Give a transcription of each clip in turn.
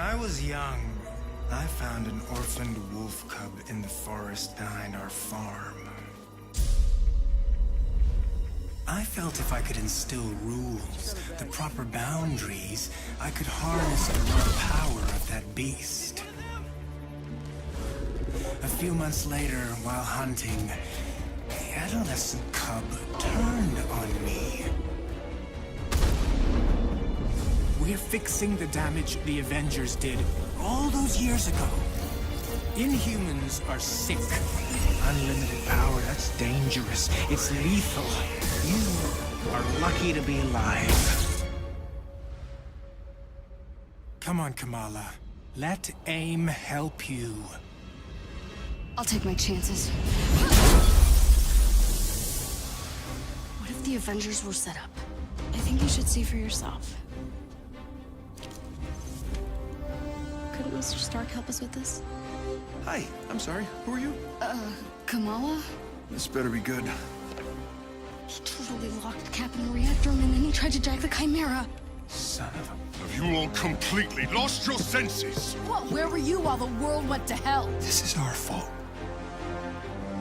I was young, I found an orphaned wolf cub in the forest behind our farm. I felt if I could instill rules, the proper boundaries, I could harness the raw power of that beast. A few months later, while hunting, the adolescent cub turned on me. We're fixing the damage the Avengers did all those years ago. Inhumans are sick. Unlimited power, that's dangerous. It's lethal. You are lucky to be alive. Come on, Kamala. Let AIM help you. I'll take my chances. What if the Avengers were set up? I think you should see for yourself. Couldn't Mr. Stark help us with this? Hi, I'm sorry. Who are you? Kamala? This better be good. He totally locked Cap in the reactor room and then he tried to jack the Chimera. Son of a... Have you all completely lost your senses? What? Where were you while the world went to hell? This is our fault.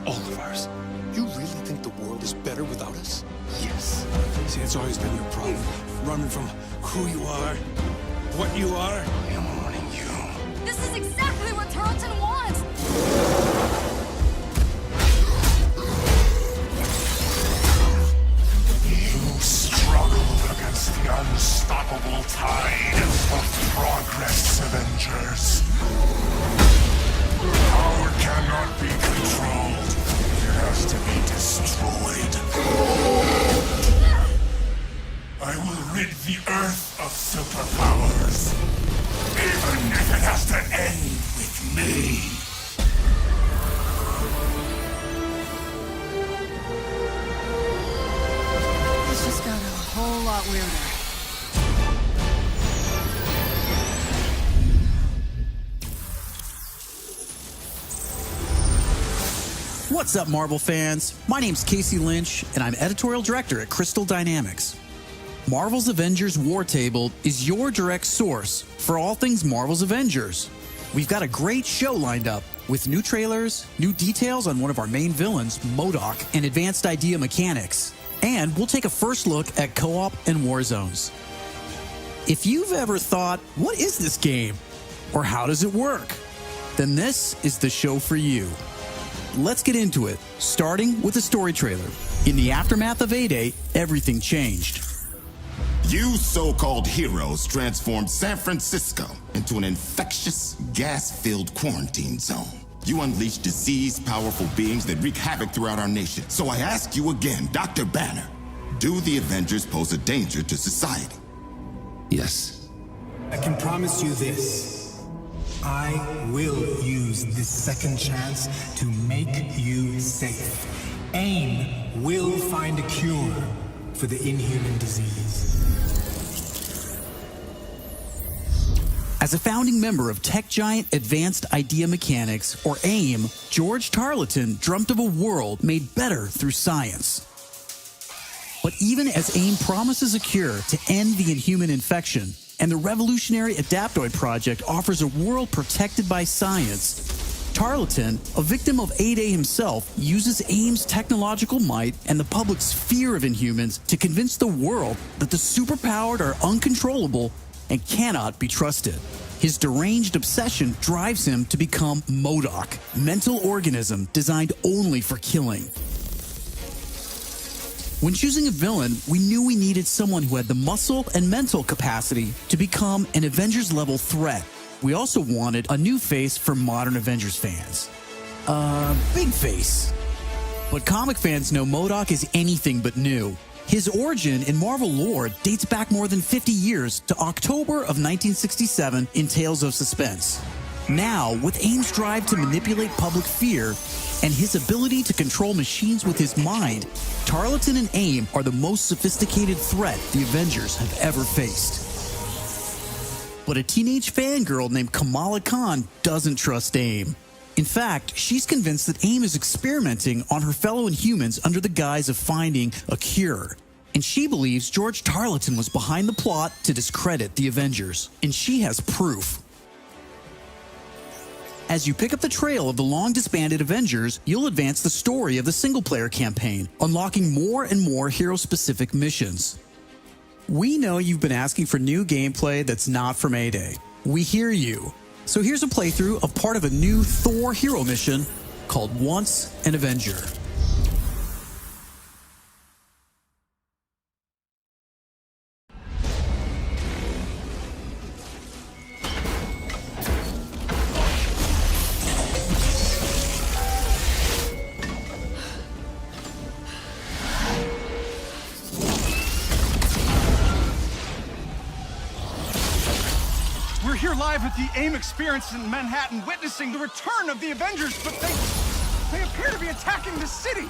All of ours. You really think the world is better without us? Yes. See, it's always been your problem. Running from who you are, what you are. I'm warning you. This is exactly what Tarleton wants! You struggled against the unstoppable tide of progress, Avengers. Power cannot be controlled. It has to be destroyed. I will rid the Earth of superpowers. Even if it has to end with me. This just got a whole lot weirder. What's up, Marvel fans? My name's Casey Lynch, and I'm editorial director at Crystal Dynamics. Marvel's Avengers War Table is your direct source for all things Marvel's Avengers. We've got a great show lined up with new trailers, new details on one of our main villains, MODOK, and advanced idea mechanics. And we'll take a first look at co-op and war zones. If you've ever thought, what is this game? Or how does it work? Then this is the show for you. Let's get into it, starting with a story trailer. In the aftermath of A-Day, everything changed. You so-called heroes transformed San Francisco into an infectious, gas-filled quarantine zone. You unleashed disease-powerful beings that wreak havoc throughout our nation. So I ask you again, Dr. Banner, do the Avengers pose a danger to society? Yes. I can promise you this. I will use this second chance to make you safe. AIM will find a cure for the inhuman disease. As a founding member of tech giant Advanced Idea Mechanics, or AIM, George Tarleton dreamt of a world made better through science. But even as AIM promises a cure to end the inhuman infection, and the revolutionary Adaptoid project offers a world protected by science, Tarleton, a victim of A-Day himself, uses AIM's technological might and the public's fear of Inhumans to convince the world that the superpowered are uncontrollable and cannot be trusted. His deranged obsession drives him to become MODOK, mental organism designed only for killing. When choosing a villain, we knew we needed someone who had the muscle and mental capacity to become an Avengers-level threat. We also wanted a new face for modern Avengers fans. Big face. But comic fans know MODOK is anything but new. His origin in Marvel lore dates back more than 50 years to October of 1967 in Tales of Suspense. Now, with AIM's drive to manipulate public fear and his ability to control machines with his mind, Tarleton and AIM are the most sophisticated threat the Avengers have ever faced. But a teenage fangirl named Kamala Khan doesn't trust AIM. In fact, she's convinced that AIM is experimenting on her fellow Inhumans under the guise of finding a cure. And she believes George Tarleton was behind the plot to discredit the Avengers. And she has proof. As you pick up the trail of the long-disbanded Avengers, you'll advance the story of the single-player campaign, unlocking more and more hero-specific missions. We know you've been asking for new gameplay that's not from A-Day. We hear you. So here's a playthrough of part of a new Thor hero mission called Once an Avenger. We're here live at the AIM experience in Manhattan, witnessing the return of the Avengers, but they appear to be attacking the city.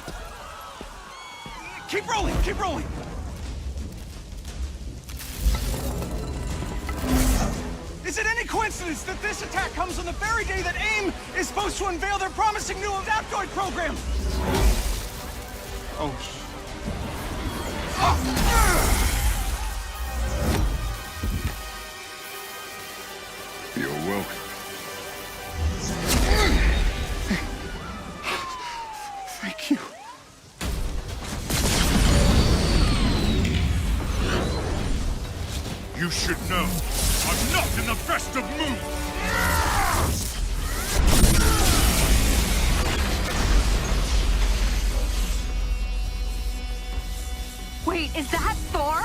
Keep rolling, keep rolling. Is it any coincidence that this attack comes on the very day that AIM is supposed to unveil their promising new Adaptoid program? Oh. You're welcome. Thank you. You should know, I'm not in the best of moods. Wait, is that Thor?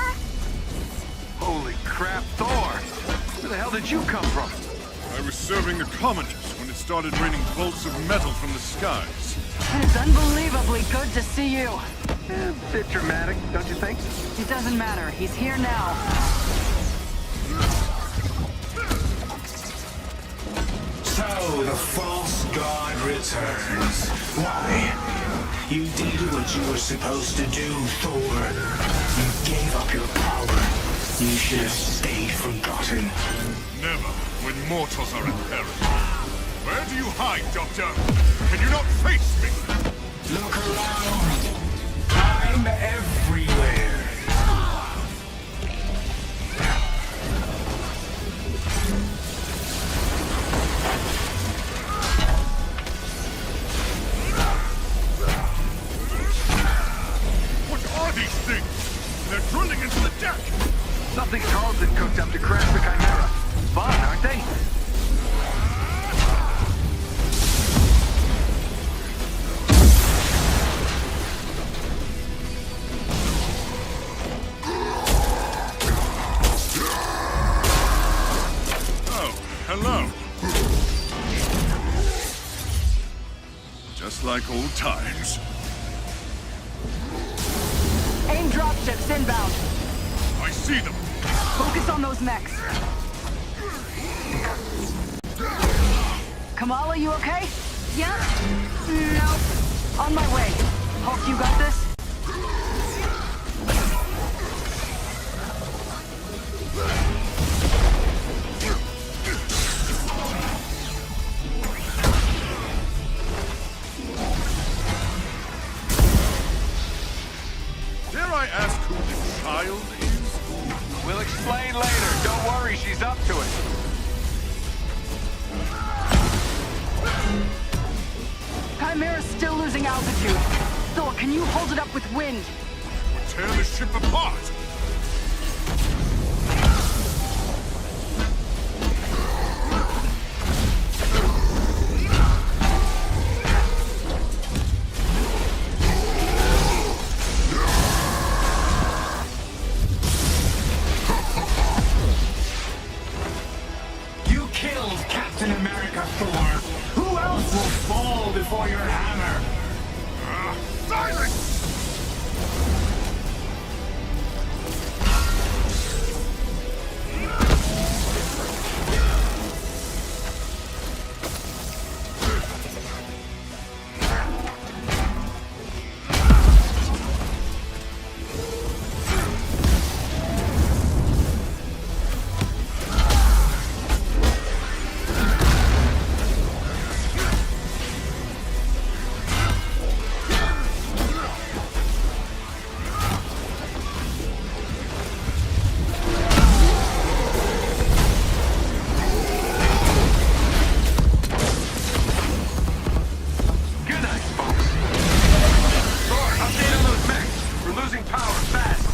Holy crap, Thor! Where the hell did you come from? I was serving the commoners when it started raining bolts of metal from the skies. It's unbelievably good to see you. A bit dramatic, don't you think? It doesn't matter. He's here now. So, the false god returns. Why? You did what you were supposed to do, Thor. You gave up your power. You should have stayed forgotten. Never, when mortals are in peril. Where do you hide, Doctor? Can you not face me? Look around. I'm everywhere. What are these things? They're drilling into the deck. Something Carlton cooked up to crash the Chimera. Fun, aren't they? Oh, hello. Just like old times. AIM dropships inbound. I see them. Focus on those mechs. Kamala, you okay? Yeah? Nope. On my way. Hulk, you got this? Dare I ask who the child is? We'll explain later. Don't worry, she's up to it. Chimera's still losing altitude. Thor, can you hold it up with wind? We'll tear the ship apart. You killed Captain America, Thor. Who else will fall before your hammer? Silence! power fast.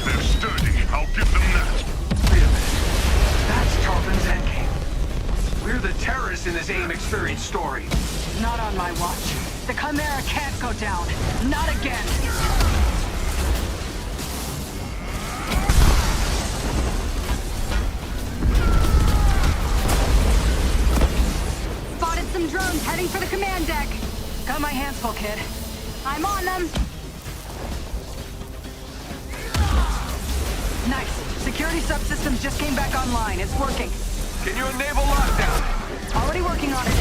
They're sturdy, I'll give them that. Wait a minute. That's Tarleton's endgame. We're the terrorists in this AIM experience story. Not on my watch. The Chimera can't go down. Not again. Spotted some drones heading for the command deck. Got my hands full, kid. I'm on them. Nice. Security subsystems just came back online. It's working. Can you enable lockdown? Already working on it.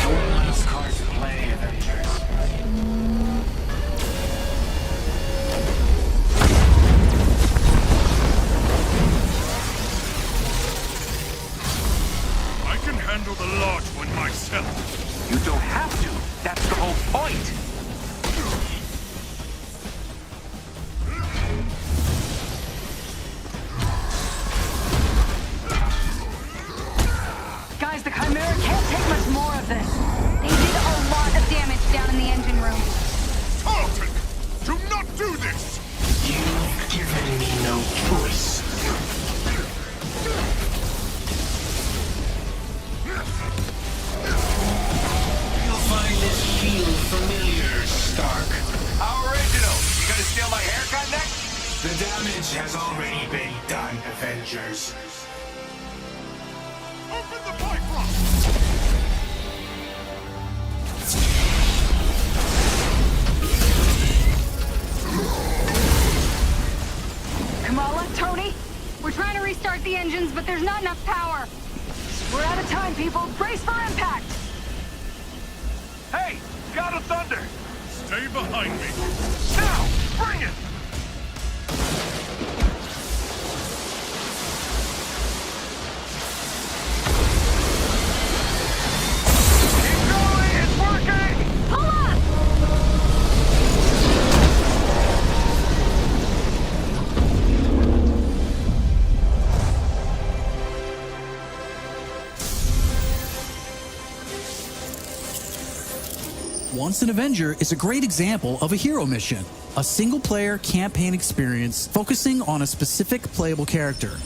One last card to play, Avengers. I can handle the large one myself. You don't have to. That's the whole point. Guys, the Chimera can't take much more of this. They did a lot of damage down in the engine room. Tarleton! Do not do this! You've given me no choice. You'll find this shield familiar, Stark. How original. You gonna steal my haircut next? The damage has already been done, Avengers. Open the pipeline! Kamala, Tony, we're trying to restart the engines, but there's not enough power. We're out of time, people. Brace for impact. Hey, God of Thunder. Stay behind me. Now, bring it. Keep going, it's working. Pull up! Once an Avenger is a great example of a hero mission, a single-player campaign experience focusing on a specific playable character.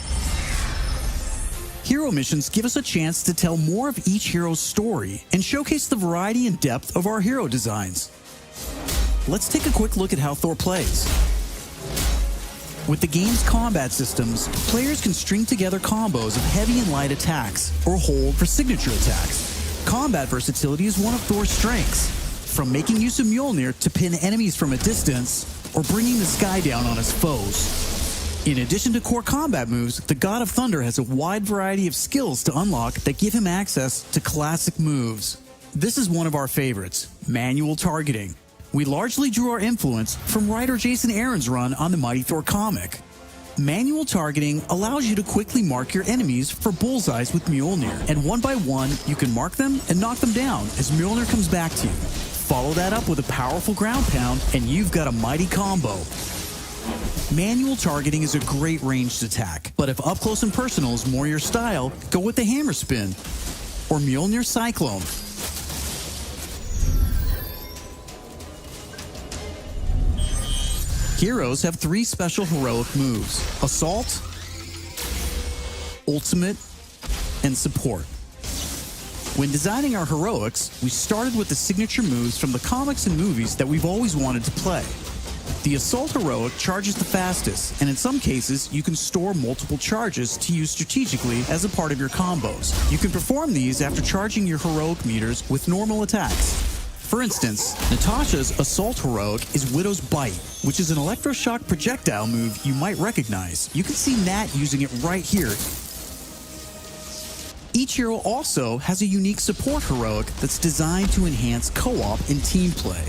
Hero missions give us a chance to tell more of each hero's story and showcase the variety and depth of our hero designs. Let's take a quick look at how Thor plays. With the game's combat systems, players can string together combos of heavy and light attacks, or hold for signature attacks. Combat versatility is one of Thor's strengths, from making use of Mjolnir to pin enemies from a distance, or bringing the sky down on his foes. In addition to core combat moves, the God of Thunder has a wide variety of skills to unlock that give him access to classic moves. This is one of our favorites, manual targeting. We largely drew our influence from writer Jason Aaron's run on the Mighty Thor comic. Manual targeting allows you to quickly mark your enemies for bullseyes with Mjolnir, and one by one, you can mark them and knock them down as Mjolnir comes back to you. Follow that up with a powerful ground pound, and you've got a mighty combo. Manual targeting is a great ranged attack, but if up close and personal is more your style, go with the hammer spin or Mjolnir Cyclone. Heroes have 3 special heroic moves: Assault, Ultimate, and Support. When designing our heroics, we started with the signature moves from the comics and movies that we've always wanted to play. The Assault heroic charges the fastest, and in some cases, you can store multiple charges to use strategically as a part of your combos. You can perform these after charging your heroic meters with normal attacks. For instance, Natasha's Assault heroic is Widow's Bite, which is an electroshock projectile move you might recognize. You can see Nat using it right here. Each hero also has a unique support heroic that's designed to enhance co-op and team play.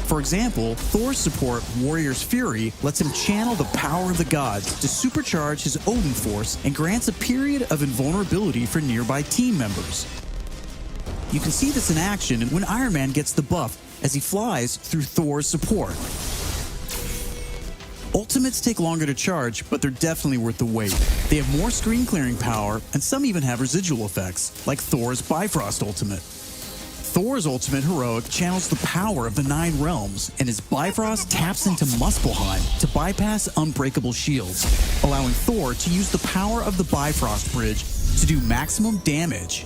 For example, Thor's support, Warrior's Fury, lets him channel the power of the gods to supercharge his Odin force and grants a period of invulnerability for nearby team members. You can see this in action when Iron Man gets the buff as he flies through Thor's support. Ultimates take longer to charge, but they're definitely worth the wait. They have more screen clearing power, and some even have residual effects, like Thor's Bifrost Ultimate. Thor's Ultimate Heroic channels the power of the 9 realms, and his Bifrost taps into Muspelheim to bypass unbreakable shields, allowing Thor to use the power of the Bifrost Bridge to do maximum damage.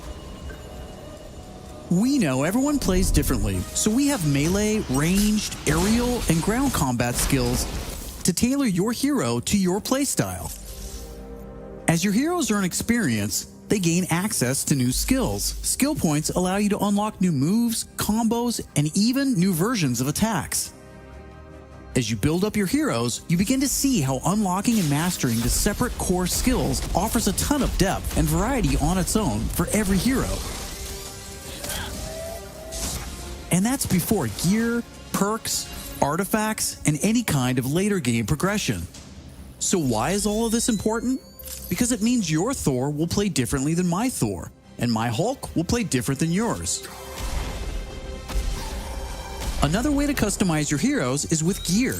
We know everyone plays differently, so we have melee, ranged, aerial, and ground combat skills to tailor your hero to your playstyle. As your heroes earn experience, they gain access to new skills. Skill points allow you to unlock new moves, combos, and even new versions of attacks. As you build up your heroes, you begin to see how unlocking and mastering the separate core skills offers a ton of depth and variety on its own for every hero. And that's before gear, perks, artifacts, and any kind of later game progression. So why is all of this important? Because it means your Thor will play differently than my Thor, and my Hulk will play different than yours. Another way to customize your heroes is with gear.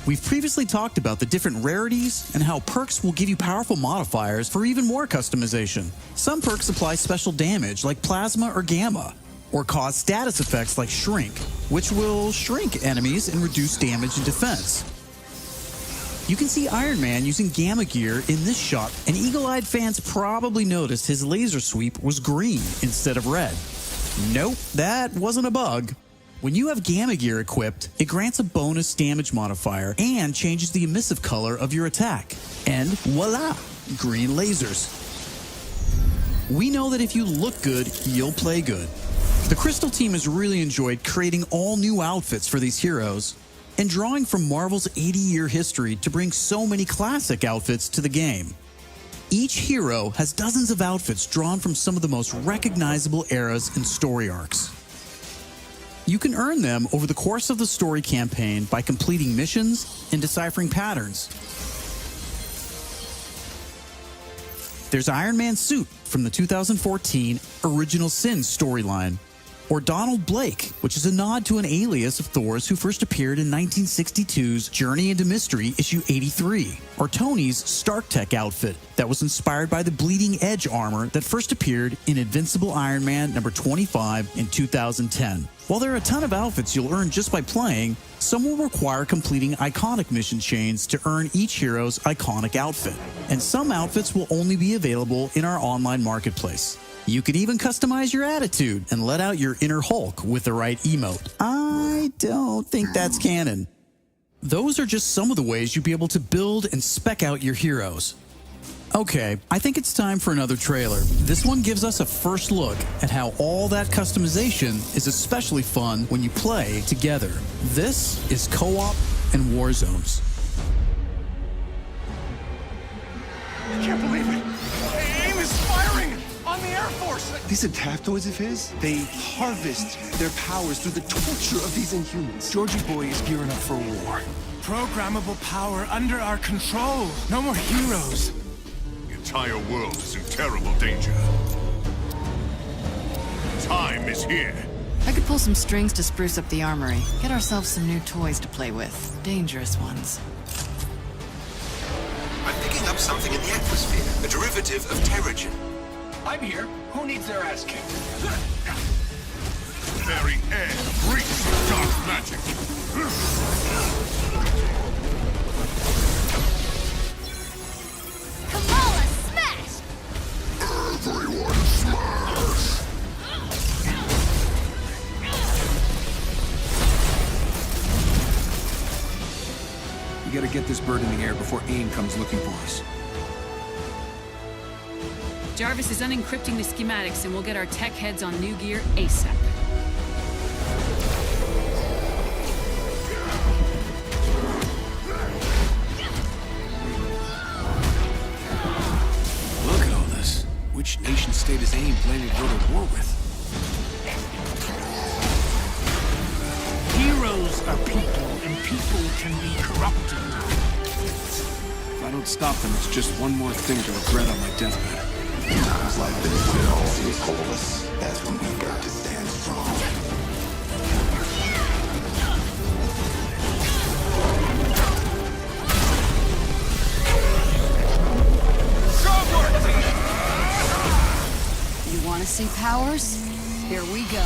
We've previously talked about the different rarities and how perks will give you powerful modifiers for even more customization. Some perks apply special damage like plasma or gamma, or cause status effects like shrink, which will shrink enemies and reduce damage and defense. You can see Iron Man using gamma gear in this shot, and eagle-eyed fans probably noticed his laser sweep was green instead of red. Nope, that wasn't a bug. When you have gamma gear equipped, it grants a bonus damage modifier and changes the emissive color of your attack. And voila, green lasers. We know that if you look good, you'll play good. The Crystal team has really enjoyed creating all new outfits for these heroes and drawing from Marvel's 80-year history to bring so many classic outfits to the game. Each hero has dozens of outfits drawn from some of the most recognizable eras and story arcs. You can earn them over the course of the story campaign by completing missions and deciphering patterns. There's Iron Man's suit from the 2014 Original Sin storyline, or Donald Blake, which is a nod to an alias of Thor's who first appeared in 1962's Journey into Mystery issue 83, or Tony's Stark Tech outfit that was inspired by the Bleeding Edge armor that first appeared in Invincible Iron Man number 25 in 2010. While there are a ton of outfits you'll earn just by playing, some will require completing iconic mission chains to earn each hero's iconic outfit, and some outfits will only be available in our online marketplace. You could even customize your attitude and let out your inner Hulk with the right emote. I don't think that's canon. Those are just some of the ways you'll be able to build and spec out your heroes. Okay, I think it's time for another trailer. This one gives us a first look at how all that customization is especially fun when you play together. This is Co-op and War Zones. I can't believe it! AIM is firing on the Air Force! These adaptoids of his, they harvest their powers through the torture of these Inhumans. Georgie Boy is gearing up for war. Programmable power under our control. No more heroes. The entire world is in terrible danger. Time is here. I could pull some strings to spruce up the armory. Get ourselves some new toys to play with. Dangerous ones. I'm picking up something in the atmosphere. A derivative of Terrigen. I'm here. Who needs their ass kicked? Very air breathes dark magic. Kamala, smash! Everyone smash! We gotta get this bird in the air before AIM comes looking for us. Jarvis is unencrypting the schematics and we'll get our tech heads on new gear ASAP. Look at all this. Which nation state is AIM planning to go to war with? Heroes are people, and people can be corrupted. If I don't stop them, it's just one more thing to regret on my deathbed. Times like this, when all seems hopeless, that's when we've got to stand strong. see powers? Here we go.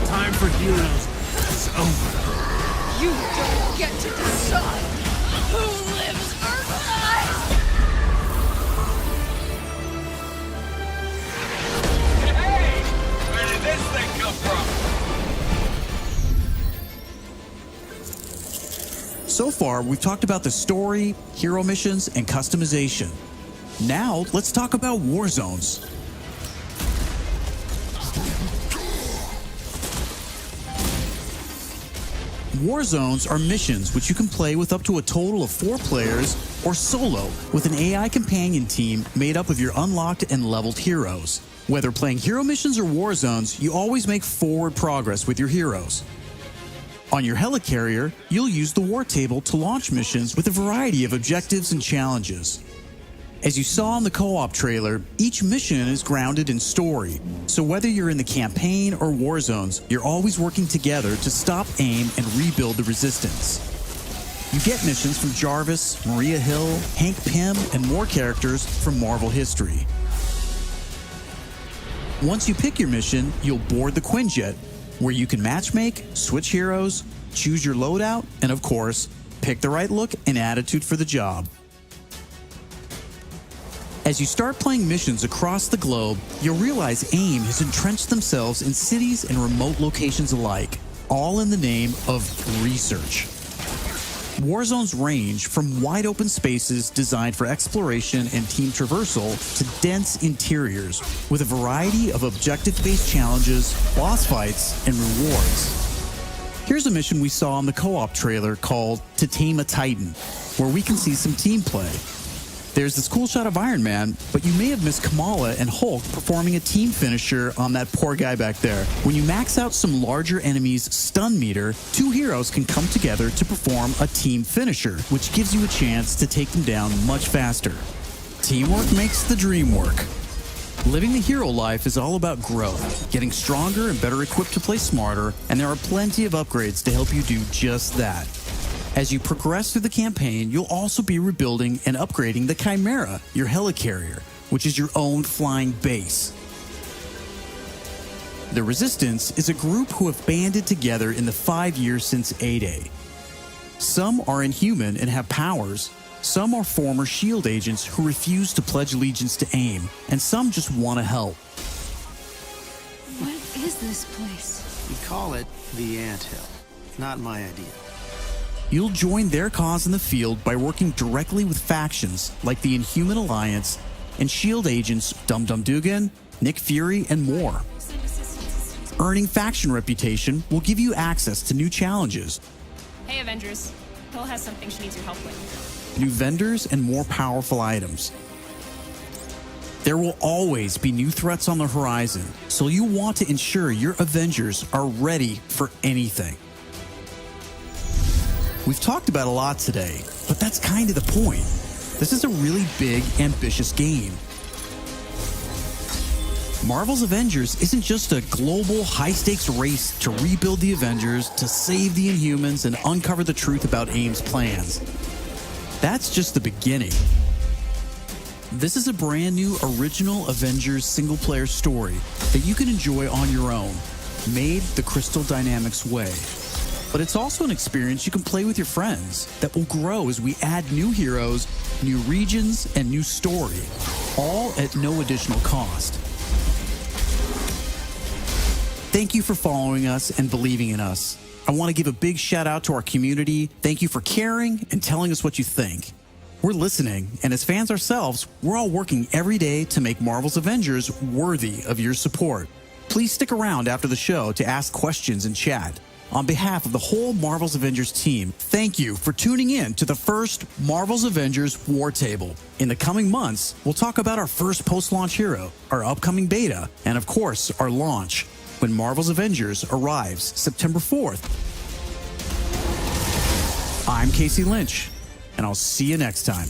Time for heroes is over. You don't get to decide who lives or dies! Hey! Where did this thing come from? So far, we've talked about the story, hero missions, and customization. Now, let's talk about war zones. War zones are missions which you can play with up to a total of 4 players or solo with an AI companion team made up of your unlocked and leveled heroes. Whether playing hero missions or war zones, you always make forward progress with your heroes. On your helicarrier, you'll use the war table to launch missions with a variety of objectives and challenges. As you saw in the co-op trailer, each mission is grounded in story, so whether you're in the campaign or war zones, you're always working together to stop AIM and rebuild the resistance. You get missions from Jarvis, Maria Hill, Hank Pym, and more characters from Marvel history. Once you pick your mission, you'll board the Quinjet, where you can matchmake, switch heroes, choose your loadout, and of course, pick the right look and attitude for the job. As you start playing missions across the globe, you'll realize AIM has entrenched themselves in cities and remote locations alike, all in the name of research. War zones range from wide open spaces designed for exploration and team traversal to dense interiors with a variety of objective-based challenges, boss fights, and rewards. Here's a mission we saw in the co-op trailer called To Tame a Titan, where we can see some team play. There's this cool shot of Iron Man, but you may have missed Kamala and Hulk performing a team finisher on that poor guy back there. When you max out some larger enemies' stun meter, 2 heroes can come together to perform a team finisher, which gives you a chance to take them down much faster. Teamwork makes the dream work. Living the hero life is all about growth, getting stronger and better equipped to play smarter, and there are plenty of upgrades to help you do just that. As you progress through the campaign, you'll also be rebuilding and upgrading the Chimera, your helicarrier, which is your own flying base. The Resistance is a group who have banded together in the 5 years since A-Day. Some are inhuman and have powers, some are former SHIELD agents who refuse to pledge allegiance to AIM, and some just want to help. What is this place? We call it the Anthill. Not my idea. You'll join their cause in the field by working directly with factions like the Inhuman Alliance and SHIELD agents Dum Dum Dugan, Nick Fury, and more. Earning faction reputation will give you access to new challenges, Hey, Avengers. Hill has something she needs your help with. new vendors, and more powerful items. There will always be new threats on the horizon, so you want to ensure your Avengers are ready for anything. We've talked about a lot today, but that's kind of the point. This is a really big, ambitious game. Marvel's Avengers isn't just a global, high-stakes race to rebuild the Avengers, to save the Inhumans, and uncover the truth about AIM's plans. That's just the beginning. This is a brand new original Avengers single-player story that you can enjoy on your own, made the Crystal Dynamics way. But it's also an experience you can play with your friends that will grow as we add new heroes, new regions, and new story, all at no additional cost. Thank you for following us and believing in us. I want to give a big shout out to our community. Thank you for caring and telling us what you think. We're listening, and as fans ourselves, we're all working every day to make Marvel's Avengers worthy of your support. Please stick around after the show to ask questions and chat. On behalf of the whole Marvel's Avengers team, thank you for tuning in to the first Marvel's Avengers War Table. In the coming months, we'll talk about our first post-launch hero, our upcoming beta, and of course, our launch, when Marvel's Avengers arrives September 4th. I'm Casey Lynch, and I'll see you next time.